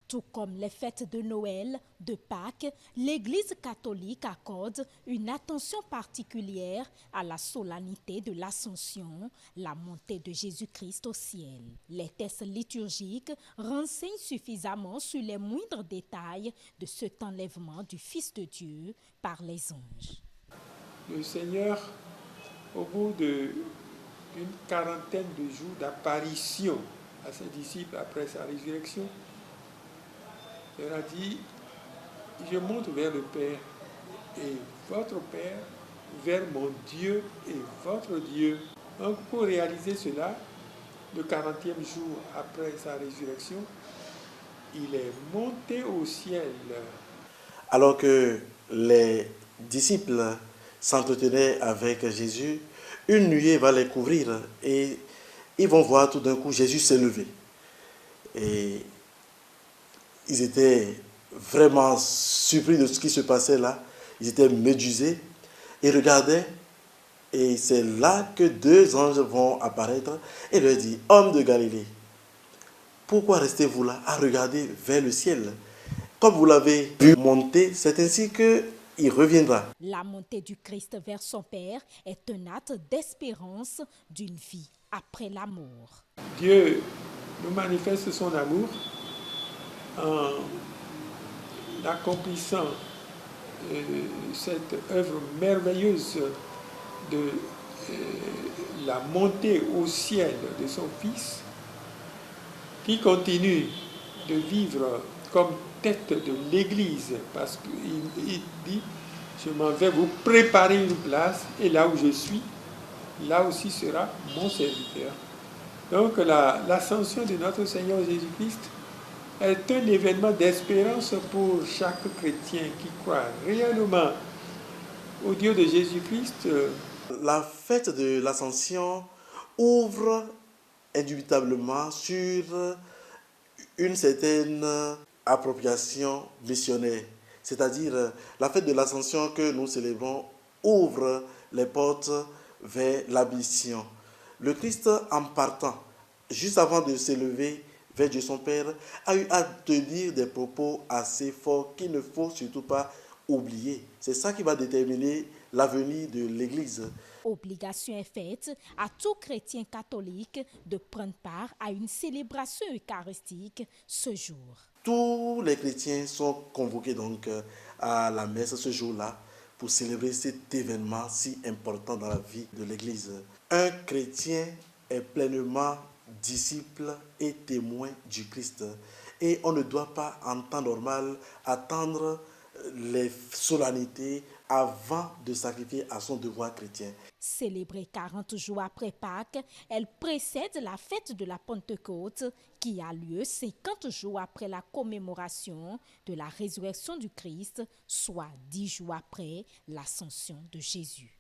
Tout comme les fêtes de Noël, de Pâques, l'Église catholique accorde une attention particulière à la solennité de l'Ascension, la montée de Jésus-Christ au ciel. Les textes liturgiques renseignent suffisamment sur les moindres détails de cet enlèvement du Fils de Dieu par les anges. Le Seigneur, au bout d'une quarantaine de jours d'apparition à ses disciples après sa résurrection, leur a dit, je monte vers le Père et votre Père, vers mon Dieu et votre Dieu. Donc pour réaliser cela, le 40e jour après sa résurrection, il est monté au ciel. Alors que les disciples s'entretenaient avec Jésus, une nuée va les couvrir et ils vont voir tout d'un coup Jésus s'est levé. Et ils étaient vraiment surpris de ce qui se passait là. Ils étaient médusés et regardaient. Et c'est là que deux anges vont apparaître et leur disent, hommes de Galilée, pourquoi restez-vous là à regarder vers le ciel? Comme vous l'avez vu monter, c'est ainsi qu'il reviendra. La montée du Christ vers son Père est un acte d'espérance d'une vie après la mort. Dieu nous manifeste son amour en accomplissant cette œuvre merveilleuse de la montée au ciel de son Fils, qui continue de vivre comme tête de l'Église, parce qu'il dit, je m'en vais vous préparer une place, et là où je suis, là aussi sera mon serviteur. Donc l'ascension de notre Seigneur Jésus-Christ est un événement d'espérance pour chaque chrétien qui croit réellement au Dieu de Jésus-Christ. La fête de l'Ascension ouvre indubitablement sur une certaine appropriation missionnaire. C'est-à-dire, la fête de l'Ascension que nous célébrons ouvre les portes vers la mission. Le Christ, en partant, juste avant de s'élever vers Dieu son Père, a eu à tenir des propos assez forts qu'il ne faut surtout pas oublier. C'est ça qui va déterminer l'avenir de l'Église. Obligation est faite à tout chrétien catholique de prendre part à une célébration eucharistique ce jour. Tous les chrétiens sont convoqués donc à la messe ce jour-là pour célébrer cet événement si important dans la vie de l'Église. Un chrétien est pleinement disciple et témoin du Christ. Et on ne doit pas, en temps normal, attendre les solennités avant de sacrifier à son devoir chrétien. Célébrée 40 jours après Pâques, elle précède la fête de la Pentecôte qui a lieu 50 jours après la commémoration de la résurrection du Christ, soit 10 jours après l'ascension de Jésus.